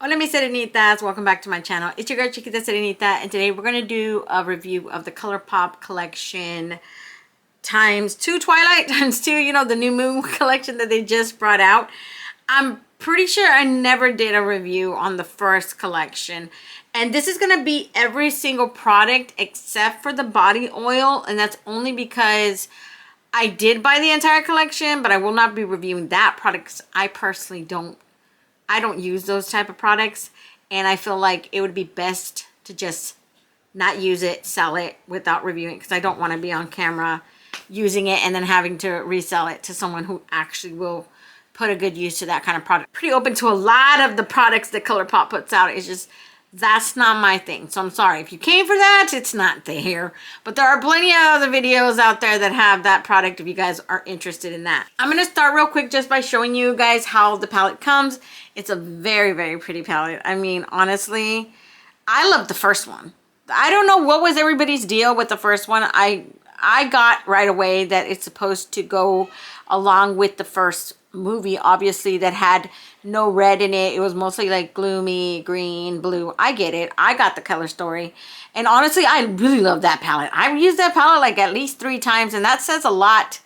Hola mis serenitas, welcome back to my channel. It's your girl Chiquita Serenita, and today we're going to do a review of the Colourpop collection times 2 Twilight, times 2, you know, the New Moon collection that they just brought out. I'm pretty sure I never did a review on the first collection. And this is going to be every single product except for the body oil, and that's only because I did buy the entire collection, but I will not be reviewing that product because I personally don't use those type of products, and I feel like it would be best to just not use it, sell it without reviewing it, because I don't want to be on camera using it and then having to resell it to someone who actually will put a good use to that kind of product. Pretty open to a lot of the products that Colourpop puts out. It's just that's not my thing. So I'm sorry if you came for that, it's not there. But there are plenty of other videos out there that have that product if you guys are interested in that. I'm going to start real quick just by showing you guys how the palette comes. It's a very, very pretty palette. I mean, honestly, I love the first one. I don't know what was everybody's deal with the first one. I got right away that it's supposed to go along with the first movie, obviously, that had no red in it. It was mostly like gloomy, green, blue. I get it. I got the color story. And honestly, I really love that palette. I've used that palette like at least 3 times, and that says a lot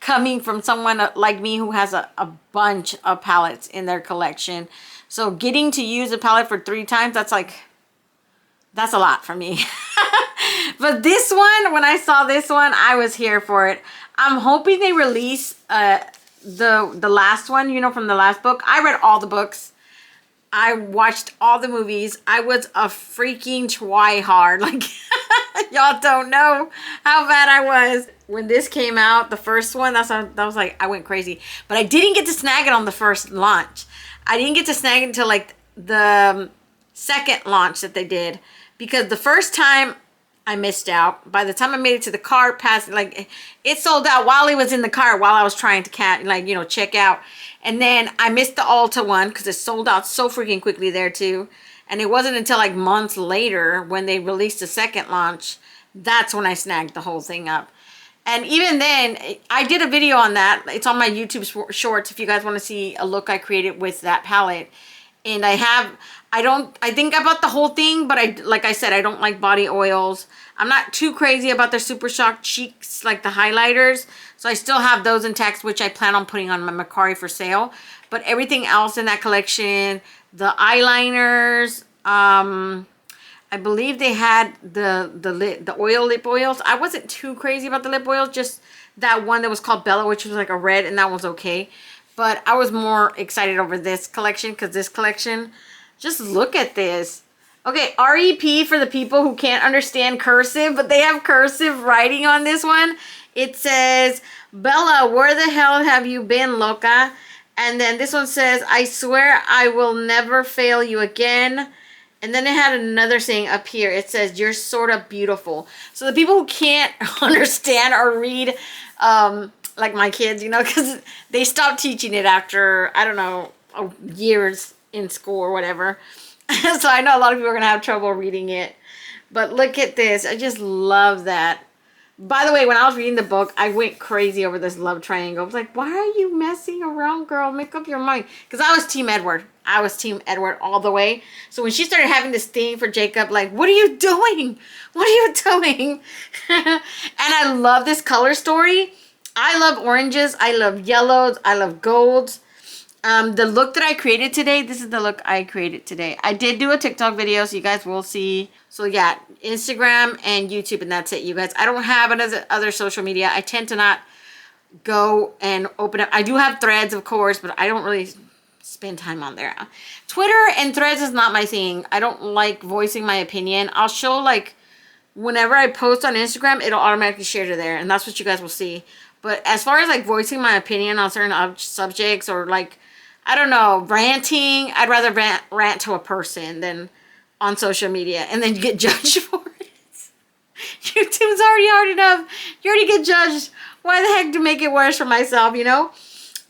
coming from someone like me who has a bunch of palettes in their collection. So getting to use a palette for 3 times, that's a lot for me. But this one, when I saw this one, I was here for it. I'm hoping they release the last one, you know, from the last book. I read all the books. I watched all the movies. I was a freaking try-hard. Like, y'all don't know how bad I was. When this came out, the first one, that was like, I went crazy. But I didn't get to snag it on the first launch. I didn't get to snag it until like the second launch that they did. Because the first time I missed out. By the time I made it to the cart, past, like, it sold out while it was in the cart, while I was trying to check out. And then I missed the Ulta one because it sold out so freaking quickly there too. And it wasn't until like months later when they released the second launch, that's when I snagged the whole thing up. And even then, I did a video on that. It's on my YouTube shorts if you guys want to see a look I created with that palette. And I think I bought the whole thing, but like I said, I don't like body oils. I'm not too crazy about their Super Shock cheeks, like the highlighters. So I still have those intact, which I plan on putting on my Macari for sale. But everything else in that collection, the eyeliners, I believe they had the oil lip oils. I wasn't too crazy about the lip oils, just that one that was called Bella, which was like a red, and that was okay. But I was more excited over this collection because this collection, just look at this. Okay, REP for the people who can't understand cursive, but they have cursive writing on this one. It says, Bella, where the hell have you been, loca? And then this one says, I swear I will never fail you again. And then it had another saying up here. It says, you're sort of beautiful. So the people who can't understand or read, like my kids, you know, because they stopped teaching it after, I don't know, years in school or whatever. So I know a lot of people are going to have trouble reading it. But look at this. I just love that. By the way, when I was reading the book, I went crazy over this love triangle. I was like, why are you messing around, girl? Make up your mind. Because I was Team Edward. I was Team Edward all the way. So when she started having this thing for Jacob, like, what are you doing? What are you doing? And I love this color story. I love oranges. I love yellows. I love golds. The look that I created today, this is the look I created today. I did do a TikTok video, so you guys will see. So yeah, Instagram and YouTube, and that's it, you guys. I don't have other social media. I tend to not go and open up. I do have Threads, of course, but I don't really spend time on there. Twitter and Threads is not my thing. I don't like voicing my opinion. I'll show, like, whenever I post on Instagram, it'll automatically share to there, and that's what you guys will see. But as far as, like, voicing my opinion on certain subjects or, like, I don't know, ranting, I'd rather rant to a person than on social media, and then you get judged for it. YouTube's already hard enough. You already get judged. Why the heck to make it worse for myself, you know?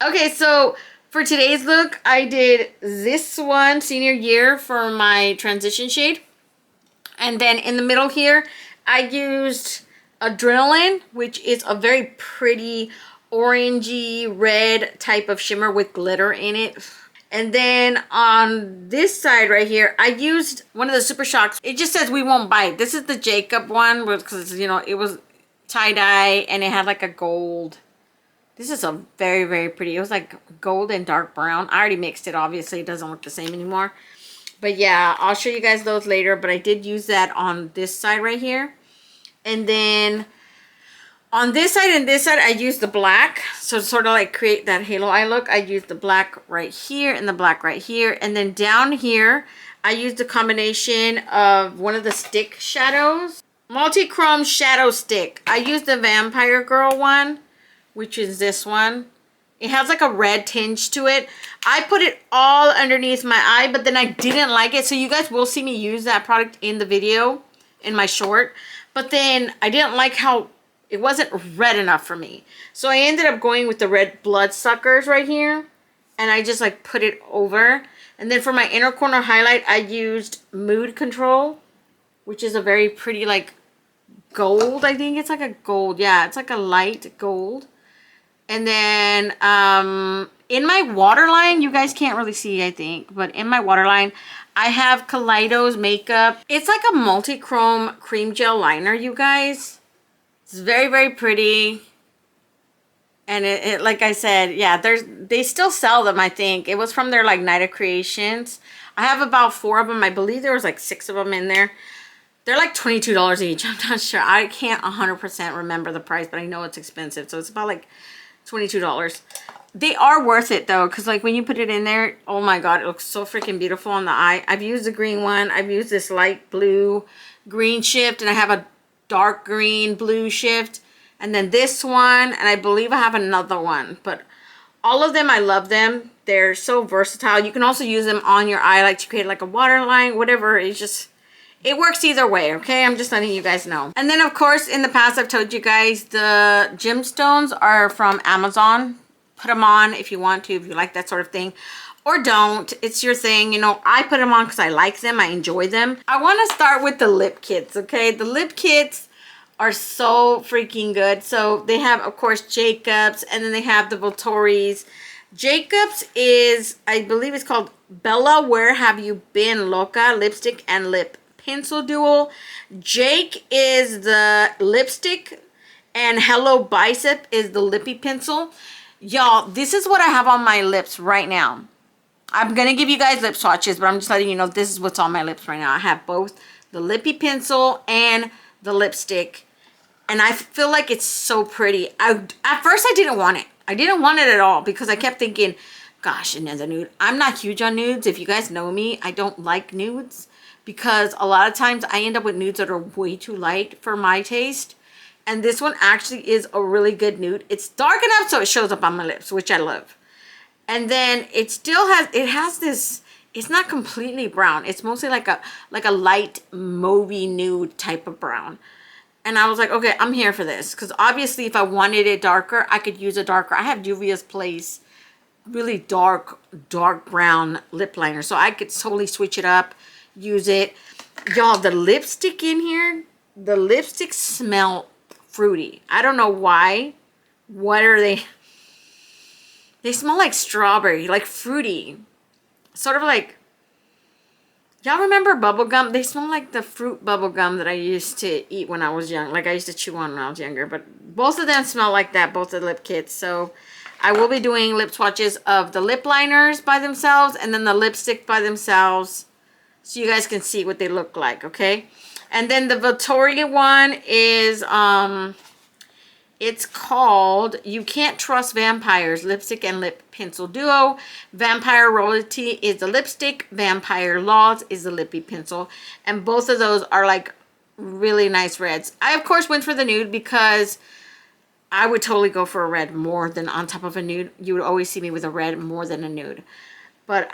Okay, so for today's look, I did this one, Senior Year, for my transition shade. And then in the middle here, I used Adrenaline, which is a very pretty orangey red type of shimmer with glitter in it. And then on this side right here, I used one of the Super Shocks. It just says we won't bite. This is the Jacob one because, you know, it was tie-dye and it had like a gold. This is a very, very pretty. It was like gold and dark brown. I already mixed it. Obviously, it doesn't look the same anymore. But yeah, I'll show you guys those later. But I did use that on this side right here. And then on this side and this side, I used the black. So to sort of like create that halo eye look, I used the black right here and the black right here. And then down here, I used a combination of one of the stick shadows. Multi-chrome shadow stick. I used the Vampire Girl one, which is this one. It has like a red tinge to it. I put it all underneath my eye, but then I didn't like it. So you guys will see me use that product in the video, in my short. But then I didn't like how it wasn't red enough for me. So I ended up going with the red bloodsuckers right here. And I just like put it over. And then for my inner corner highlight, I used Mood Control, which is a very pretty like gold. I think it's like a gold. Yeah, it's like a light gold. And then in my waterline, you guys can't really see, I think, but in my waterline, I have Kaleido's makeup. It's like a multi-chrome cream gel liner, you guys. It's very, very pretty. And it like I said, yeah, they still sell them, I think. It was from their like Night of Creations. I have about 4 of them. I believe there was like 6 of them in there. They're like $22 each. I'm not sure. I can't 100% remember the price, but I know it's expensive. So it's about like $22. They are worth it though, because like when you put it in there, oh my god, it looks so freaking beautiful on the eye. I've used the green one. I've used this light blue green shift, and I have a dark green blue shift, and then this one, and I believe I have another one. But all of them, I love them. They're so versatile. You can also use them on your eye, like to create like a waterline, whatever. It's just, it works either way, okay? I'm just letting you guys know. And then, of course, in the past, I've told you guys the gemstones are from Amazon. Put them on if you want to, if you like that sort of thing. Or don't. It's your thing. You know, I put them on because I like them. I enjoy them. I want to start with the lip kits, okay? The lip kits are so freaking good. So they have, of course, Jacobs, and then they have the Volturi's. Jacobs is, I believe it's called Bella Where Have You Been Loca Lipstick and Lip Pencil Duo. Jake is the lipstick, and Hello Bicep is the lippy pencil. Y'all, this is what I have on my lips right now. I'm gonna give you guys lip swatches, but I'm just letting you know this is what's on my lips right now. I have both the lippy pencil and the lipstick, and I feel like it's so pretty. At first I didn't want it. I didn't want it at all because I kept thinking, gosh, another nude. I'm not huge on nudes. If you guys know me, I don't like nudes, because a lot of times I end up with nudes that are way too light for my taste. And this one actually is a really good nude. It's dark enough so it shows up on my lips, which I love. And then it still has this, it's not completely brown. It's mostly like a light mauvey nude type of brown. And I was like, okay, I'm here for this. Because obviously if I wanted it darker, I could use a darker. I have Juvia's Place really dark brown lip liner. So I could totally switch it up, use it. Y'all, the lipstick in here, the lipsticks smell fruity. I don't know why. What are they? They smell like strawberry, like fruity. Sort of like, y'all remember bubble gum? They smell like the fruit bubble gum that I used to eat when I was young. Like I used to chew on when I was younger. But both of them smell like that, both of the lip kits. So I will be doing lip swatches of the lip liners by themselves and then the lipstick by themselves, so you guys can see what they look like, okay? And then the Victoria one is, it's called You Can't Trust Vampires Lipstick and Lip Pencil Duo. Vampire Royalty is the lipstick. Vampire Laws is the lippy pencil. And both of those are like really nice reds. I, of course, went for the nude because I would totally go for a red more than on top of a nude. You would always see me with a red more than a nude. But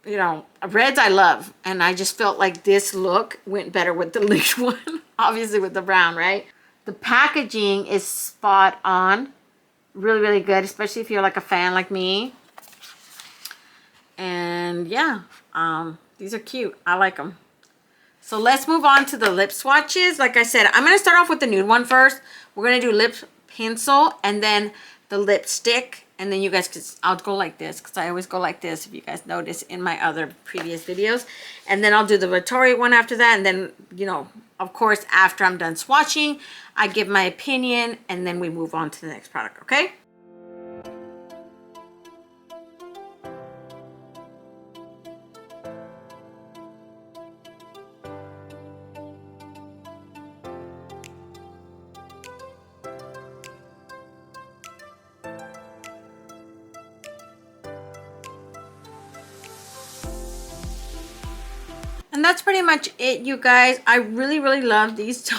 you know, reds I love. And I just felt like this look went better with the nude one. Obviously with the brown, right? The packaging is spot on. Really, really good. Especially if you're like a fan like me. And yeah, these are cute. I like them. So let's move on to the lip swatches. Like I said, I'm going to start off with the nude one first. We're going to do lip pencil and then the lipstick. And then you guys could, I'll go like this because I always go like this if you guys notice in my other previous videos. And then I'll do the Vittori one after that. And then, you know, of course, after I'm done swatching, I give my opinion and then we move on to the next product, okay? And that's pretty much it, you guys. I really, really love these two.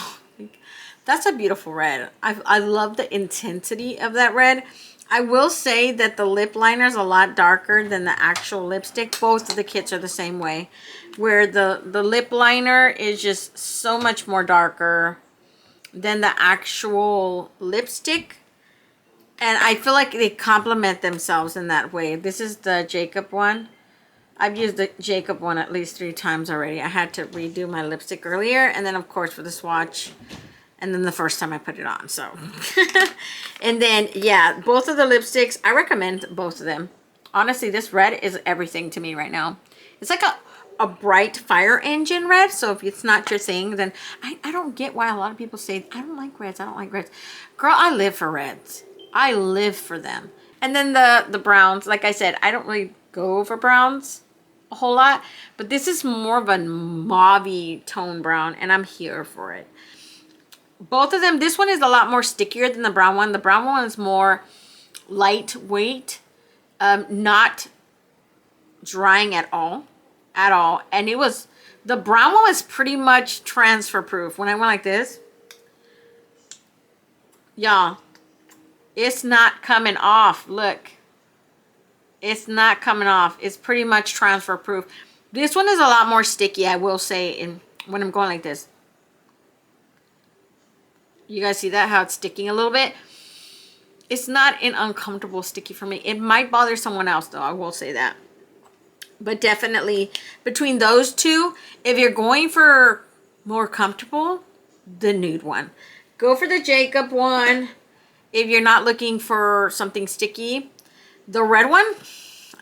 That's a beautiful red. I love the intensity of that red. I will say that the lip liner is a lot darker than the actual lipstick. Both of the kits are the same way. Where the lip liner is just so much more darker than the actual lipstick. And I feel like they complement themselves in that way. This is the Jacob one. I've used the Jacob one at least 3 times already. I had to redo my lipstick earlier. And then, of course, for the swatch. And then the first time I put it on. So, and then, yeah, both of the lipsticks, I recommend both of them. Honestly, this red is everything to me right now. It's like a bright fire engine red. So if it's not your thing, then I don't get why a lot of people say, I don't like reds. I don't like reds. Girl, I live for reds. I live for them. And then the browns, like I said, I don't really go for browns a whole lot, but this is more of a mauve tone brown and I'm here for it. Both of them, this one is a lot more stickier than the brown one. The brown one is more lightweight, not drying at all. And it was, the brown one was pretty much transfer proof. When I went like this, y'all, it's not coming off. Look. It's not coming off. It's pretty much transfer proof. This one is a lot more sticky, I will say, when I'm going like this. You guys see that? How it's sticking a little bit? It's not an uncomfortable sticky for me. It might bother someone else, though. I will say that. But definitely, between those two, if you're going for more comfortable, the nude one. Go for the Jacob one if you're not looking for something sticky. The red one,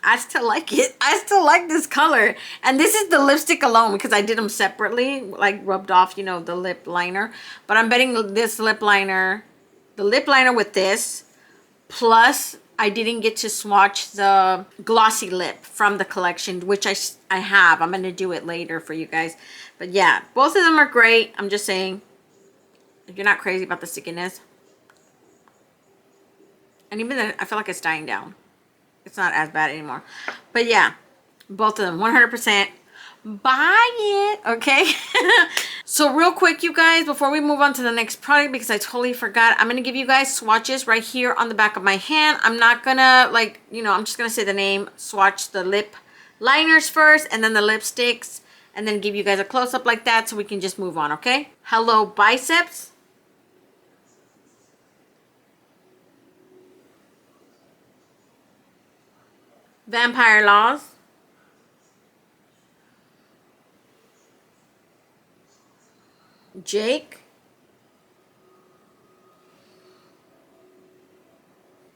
I still like it. I still like this color. And this is the lipstick alone because I did them separately, like rubbed off, you know, the lip liner. But I'm betting this lip liner, the lip liner with this, plus I didn't get to swatch the glossy lip from the collection, which I have. I'm going to do it later for you guys. But yeah, both of them are great. I'm just saying, if you're not crazy about the stickiness. And even then, I feel like it's dying down. It's not as bad anymore. But yeah, both of them, 100%. Buy it, okay? So real quick, you guys, before we move on to the next product, because I totally forgot, I'm going to give you guys swatches right here on the back of my hand. I'm not going to, like, you know, I'm just going to say the name, swatch the lip liners first, and then the lipsticks, and then give you guys a close-up like that so we can just move on, okay? Hello, Biceps. Vampire Laws. Jake.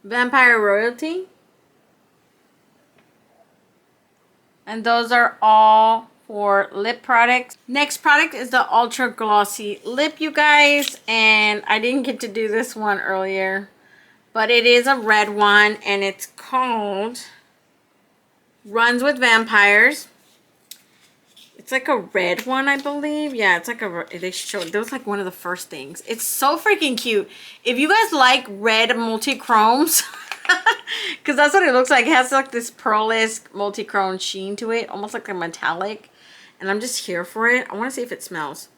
Vampire Royalty. And those are all for lip products. Next product is the Ultra Glossy Lip, you guys. And I didn't get to do this one earlier, but it is a red one and it's called Runs with Vampires. It's like a red one, I believe. Yeah, it's like a, they showed, that was like one of the first things. It's so freaking cute. If you guys like red multi-chromes, because that's what it looks like. It has like this pearl-esque multi-chrome sheen to it, almost like a metallic. And I'm just here for it. I want to see if it smells.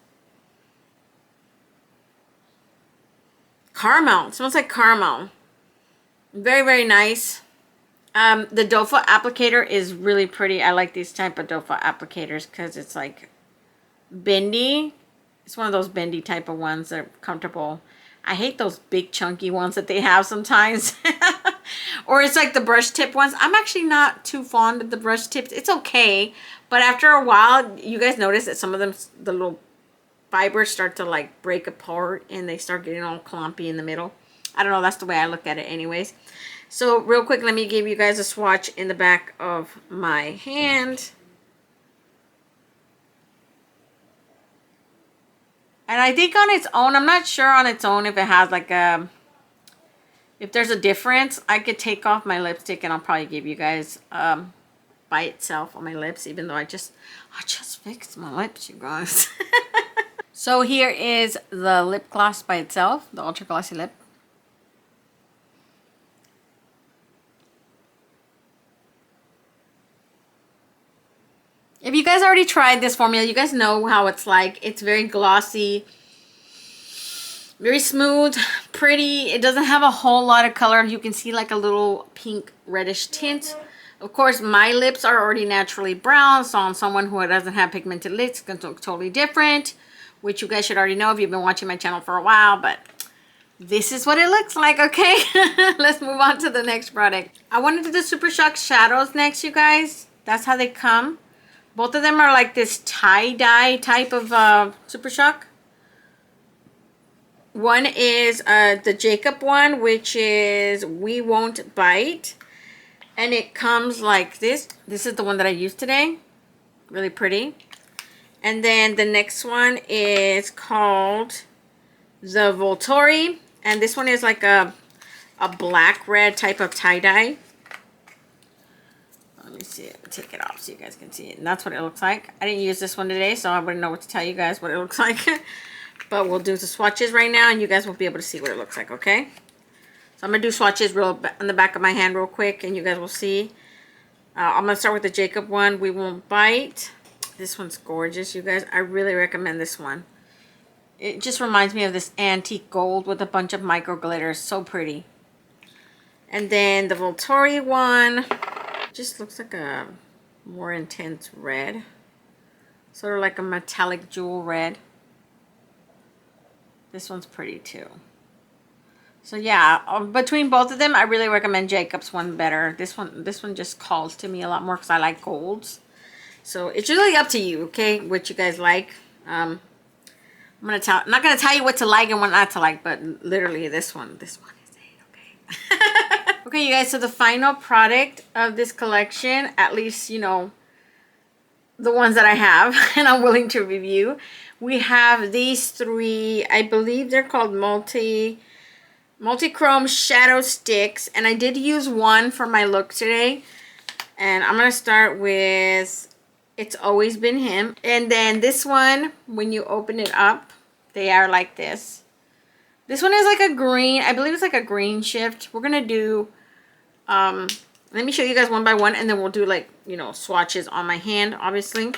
Caramel. It smells like caramel. Very, very nice. The doe foot applicator is really pretty. I like these type of doe foot applicators because it's like bendy. It's one of those bendy type of ones that are comfortable. I hate those big chunky ones that they have sometimes. Or it's like the brush tip ones. I'm actually not too fond of the brush tips. It's okay. But after a while, you guys notice that some of them, the little fibers start to like break apart and they start getting all clumpy in the middle. I don't know, that's the way I look at it anyways. So real quick, let me give you guys a swatch in the back of my hand. And I think on its own, I'm not sure on its own if it has like a, if there's a difference. I could take off my lipstick and I'll probably give you guys by itself on my lips, even though I just fixed my lips, you guys. So here is the lip gloss by itself, the Ultra Glossy Lip. If you guys already tried this formula, you guys know how it's like. It's very glossy, very smooth, pretty. It doesn't have a whole lot of color. You can see like a little pink reddish tint. Of course, my lips are already naturally brown, so on someone who doesn't have pigmented lips, it's going to look totally different, which you guys should already know if you've been watching my channel for a while, but this is what it looks like, okay? Let's move on to the next product. I want to do the Super Shock shadows next, you guys. That's how they come. Both of them are like this tie-dye type of Super Shock. One is the Jacob one, which is We Won't Bite. And it comes like this. This is the one that I used today. Really pretty. And then the next one is called the Volturi. And this one is like a black-red type of tie-dye. Let me see it. Take it off so you guys can see it. And that's what it looks like. I didn't use this one today, so I wouldn't know what to tell you guys what it looks like. But we'll do the swatches right now, and you guys will be able to see what it looks like, okay? So I'm going to do swatches real on the back of my hand real quick, and you guys will see. I'm going to start with the Jacob one, We Won't Bite. This one's gorgeous, you guys. I really recommend this one. It just reminds me of this antique gold with a bunch of micro glitters. So pretty. And then the Volturi one just looks like a more intense red. Sort of like a metallic jewel red. This one's pretty too. So yeah, between both of them, I really recommend Jacob's one better. This one just calls to me a lot more because I like golds. So it's really up to you, okay, what you guys like. I'm not gonna tell you what to like and what not to like, but literally this one is it, okay? Okay, you guys, so the final product of this collection, at least, you know, the ones that I have and I'm willing to review, we have these three, I believe they're called multi-chrome shadow sticks, and I did use one for my look today. And I'm gonna start with It's Always Been Him. And then this one, when you open it up, they are like this. This one is like a green, I believe it's like a green shift. We're gonna do, let me show you guys one by one, and then we'll do like, you know, swatches on my hand, obviously.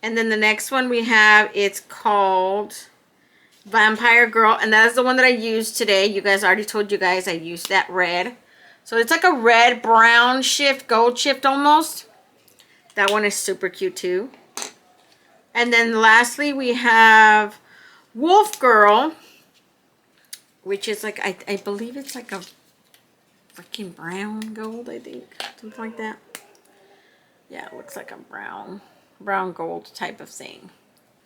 And then the next one we have, it's called Vampire Girl, and that is the one that I used today. You guys, already told you guys I used that red. So it's like a red brown shift, gold shift almost. That one is super cute too. And then lastly we have Wolf Girl, which is like, I believe it's like a freaking brown gold, I think. Something like that. Yeah, it looks like a brown gold type of thing.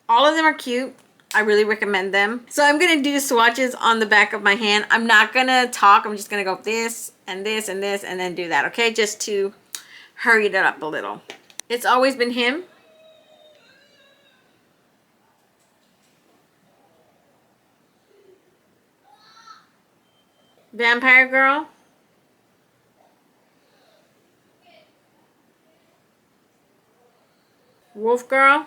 All of them are cute. I really recommend them. So I'm going to do swatches on the back of my hand. I'm not going to talk. I'm just going to go this and this and this and then do that, okay? Just to hurry it up a little. It's Always Been Him. Vampire Girl. Wolf Girl.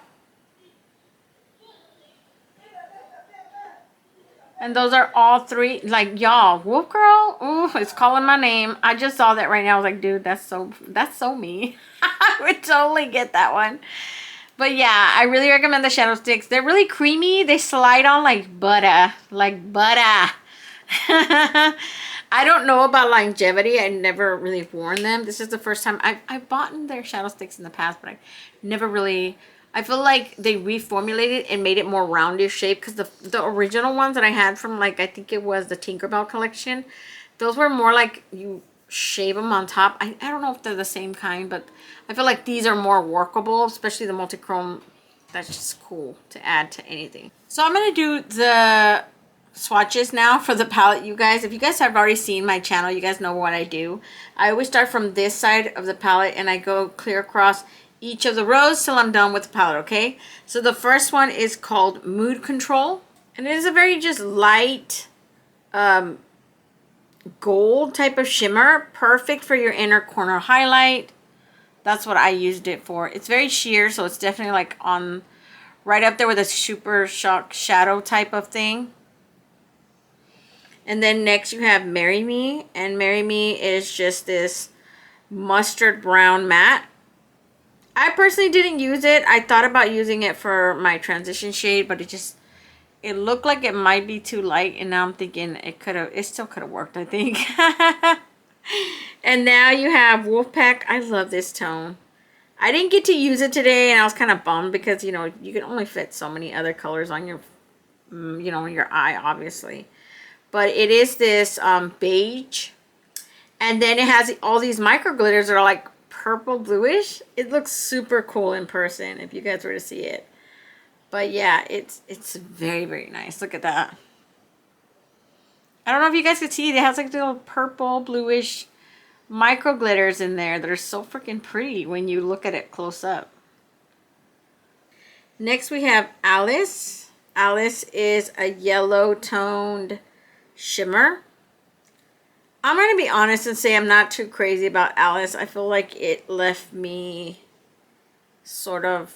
And those are all three, like, y'all, Wolf Girl, ooh, it's calling my name. I just saw that right now. I was like, dude, that's so me. I would totally get that one. But yeah, I really recommend the shadow sticks. They're really creamy. They slide on like butter, I don't know about longevity. I never really worn them. This is the first time I've bought their shadow sticks in the past, but I never really, I feel like they reformulated and made it more roundish shape, because the original ones that I had from, like, I think it was the Tinkerbell collection, those were more like you shave them on top. I don't know if they're the same kind, but I feel like these are more workable, especially the multi-chrome. That's just cool to add to anything. So I'm going to do the swatches now for the palette, you guys. If you guys have already seen my channel, you guys know what I do. I always start from this side of the palette and I go clear across each of the rows till I'm done with the palette, okay? So the first one is called Mood Control. And it is a very just light gold type of shimmer. Perfect for your inner corner highlight. That's what I used it for. It's very sheer, so it's definitely like on right up there with a super shock shadow type of thing. And then next you have Marry Me. And Marry Me is just this mustard brown matte. I personally didn't use it. I thought about using it for my transition shade, but it looked like it might be too light. And now I'm thinking it still could have worked, I think. And now you have Wolfpack. I love this tone. I didn't get to use it today and I was kind of bummed because, you know, you can only fit so many other colors on your, you know, your eye, obviously. But it is this beige. And then it has all these micro glitters that are like purple bluish. It looks super cool in person if you guys were to see it. But yeah, it's very, very nice. Look at that. I don't know if you guys can see it. It has like little purple bluish micro glitters in there that are so freaking pretty when you look at it close up. Next we have Alice. Alice is a yellow toned shimmer. I'm going to be honest and say I'm not too crazy about Alice. I feel like it left me sort of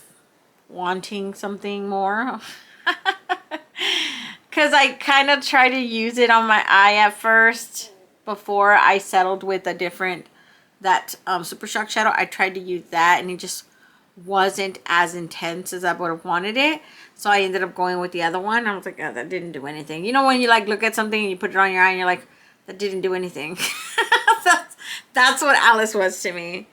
wanting something more. Because I kind of tried to use it on my eye at first before I settled with a different, that Super Shock shadow. I tried to use that and it just wasn't as intense as I would have wanted it. So I ended up going with the other one. I was like, oh, that didn't do anything. You know when you like look at something and you put it on your eye and you're like, that didn't do anything. That's what Alice was to me.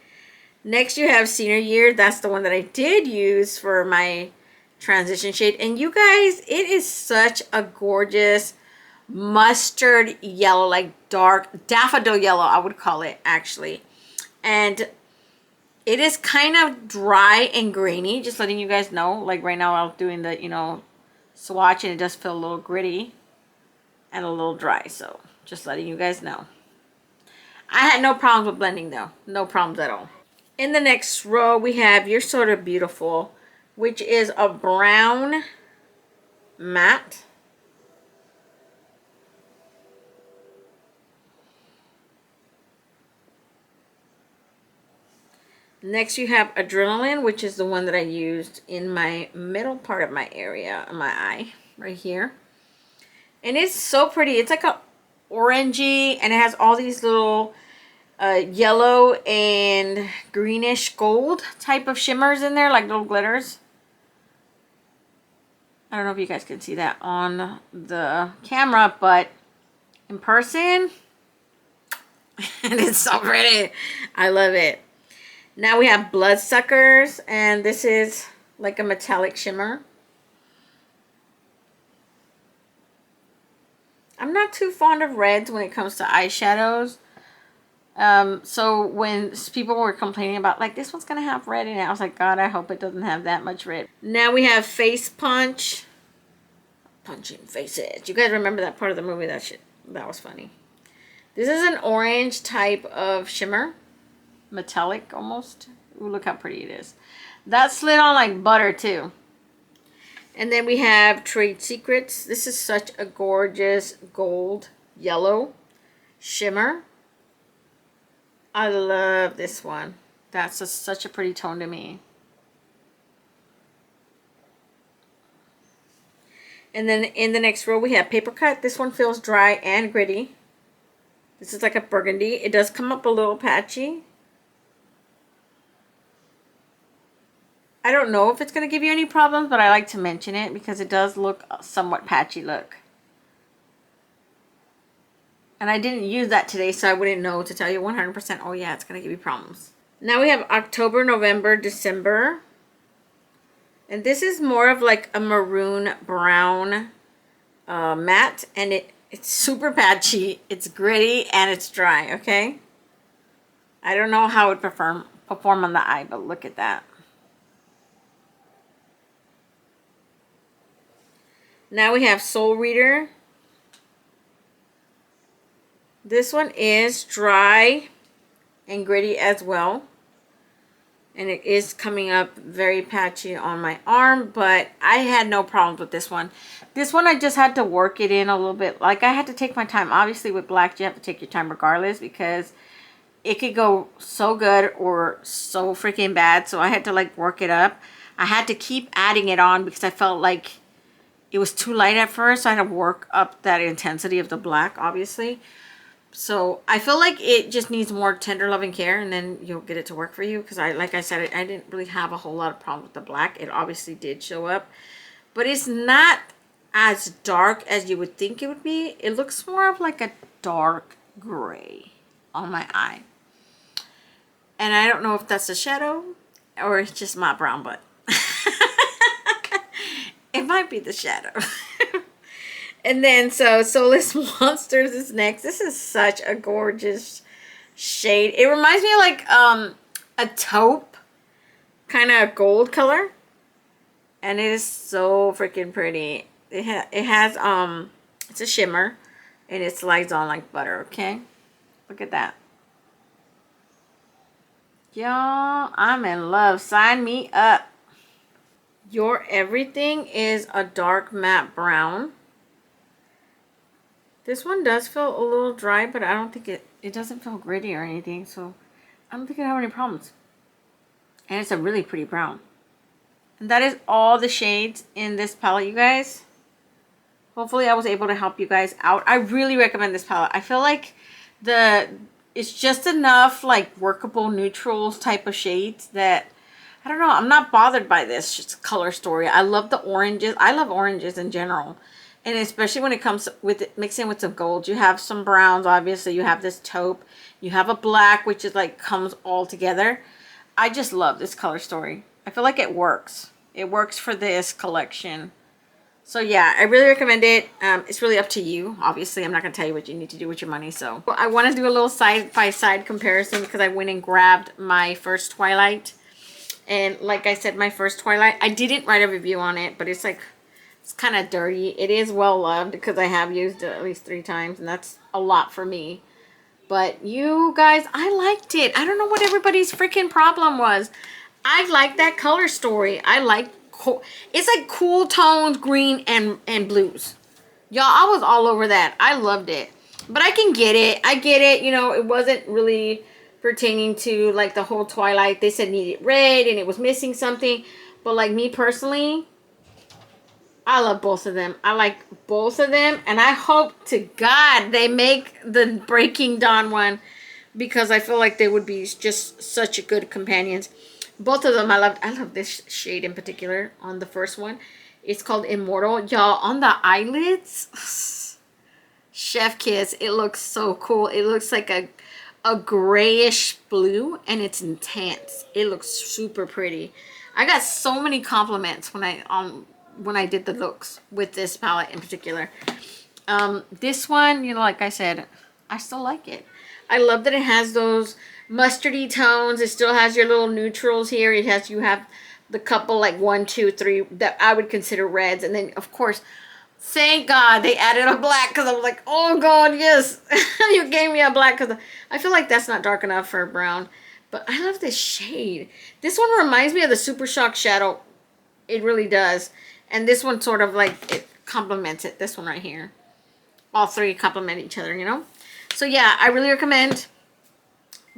Next you have Senior Year. That's the one that I did use for my transition shade. And you guys, it is such a gorgeous mustard yellow, like dark daffodil yellow, I would call it actually. And it is kind of dry and grainy, just letting you guys know. Like right now I'm doing the, you know, swatch and it does feel a little gritty and a little dry. So just letting you guys know. I had no problems with blending though. No problems at all. In the next row we have You're Sort of Beautiful, which is a brown matte. Next you have Adrenaline, which is the one that I used in my middle part of my area, my eye, right here. And it's so pretty. It's like a orangey, and it has all these little yellow and greenish gold type of shimmers in there, like little glitters. I don't know if you guys can see that on the camera, but in person, and it's so pretty. I love it. Now we have Bloodsuckers, and this is like a metallic shimmer. I'm not too fond of reds when it comes to eyeshadows. So when people were complaining about like this one's gonna have red in it, I was like, God, I hope it doesn't have that much red. Now we have Face Punch. Punching faces. You guys remember that part of the movie? That was funny. This is an orange type of shimmer. Metallic almost. Ooh, look how pretty it is. That slid on like butter too. And then we have Trade Secrets. This is such a gorgeous gold yellow shimmer. I love this one. That's such a pretty tone to me. And then in the next row we have Paper Cut. This one feels dry and gritty. This is like a burgundy. It does come up a little patchy. I don't know if it's going to give you any problems, but I like to mention it because it does look somewhat patchy look. And I didn't use that today, so I wouldn't know to tell you 100%, oh yeah, it's going to give you problems. Now we have October, November, December. And this is more of like a maroon brown matte. And it's super patchy, it's gritty, and it's dry, okay? I don't know how it would perform on the eye, but look at that. Now we have Soul Reader. This one is dry and gritty as well. And it is coming up very patchy on my arm, but I had no problems with this one. This one, I just had to work it in a little bit. Like, I had to take my time. Obviously, with black, you have to take your time regardless, because it could go so good or so freaking bad. So I had to, like, work it up. I had to keep adding it on because I felt like it was too light at first. So I had to work up that intensity of the black, obviously. So I feel like it just needs more tender loving care, and then you'll get it to work for you. Because like I said, I didn't really have a whole lot of problems with the black. It obviously did show up, but it's not as dark as you would think it would be. It looks more of like a dark gray on my eye. And I don't know if that's a shadow or it's just my brown butt. It might be the shadow. And then, so Soulless Monsters is next. This is such a gorgeous shade. It reminds me of like a taupe kind of gold color. And it is so freaking pretty. It has, it's a shimmer. And it slides on like butter, okay? Look at that. Y'all, I'm in love. Sign me up. Your Everything is a dark matte brown. This one does feel a little dry, but I don't think it doesn't feel gritty or anything, so I don't think I have any problems. And it's a really pretty brown. And that is all the shades in this palette, you guys. Hopefully I was able to help you guys out. I really recommend this palette. I feel like it's just enough like workable neutrals type of shades that, I don't know, I'm not bothered by this color story. I love the oranges. I love oranges in general. And especially when it comes with it, mixing with some gold. You have some browns, obviously. You have this taupe. You have a black, which is like comes all together. I just love this color story. I feel like it works. It works for this collection. So yeah, I really recommend it. It's really up to you. Obviously, I'm not going to tell you what you need to do with your money. So I want to do a little side-by-side comparison because I went and grabbed my first Twilight. And like I said, my first Twilight, I didn't write a review on it, but it's like, it's kind of dirty. It is well loved because I have used it at least 3 times, and that's a lot for me. But you guys, I liked it. I don't know what everybody's freaking problem was. I like that color story. I like it's like cool tones, green and blues. Y'all, I was all over that. I loved it. But I can get it. I get it. You know, it wasn't really pertaining to like the whole Twilight. They said needed red and it was missing something. But like me personally, I love both of them. I like both of them. And I hope to God they make the Breaking Dawn one, because I feel like they would be just such good companions. Both of them I loved. I love this shade in particular on the first one. It's called Immortal. Y'all, on the eyelids, chef kiss. It looks so cool. It looks like a grayish blue, and it's intense. It looks super pretty. I got so many compliments when I did the looks with this palette in particular. This one, you know, like I said, I still like it. I love that it has those mustardy tones. It still has your little neutrals here. It has, you have the couple like 1, 2, 3 that I would consider reds. And then of course, thank God they added a black, because I was like, oh God, yes. You gave me a black, because I feel like that's not dark enough for brown. But I love this shade. This one reminds me of the Super Shock Shadow. It really does. And this one sort of like, it complements it. This one right here. All 3 complement each other, you know? So yeah, I really recommend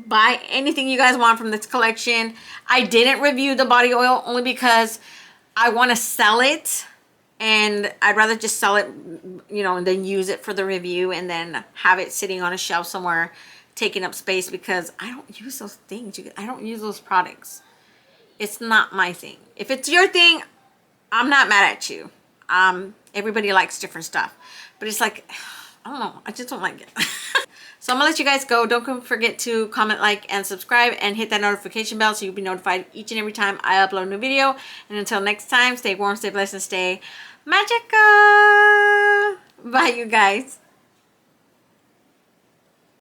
buy anything you guys want from this collection. I didn't review the body oil only because I want to sell it. And I'd rather just sell it, you know, and then use it for the review and then have it sitting on a shelf somewhere taking up space, because I don't use those things. I don't use those products. It's not my thing. If it's your thing, I'm not mad at you. Everybody likes different stuff. But it's like, I don't know. I just don't like it. So I'm going to let you guys go. Don't forget to comment, like, and subscribe. And hit that notification bell so you'll be notified each and every time I upload a new video. And until next time, stay warm, stay blessed, and stay magical. Bye, you guys.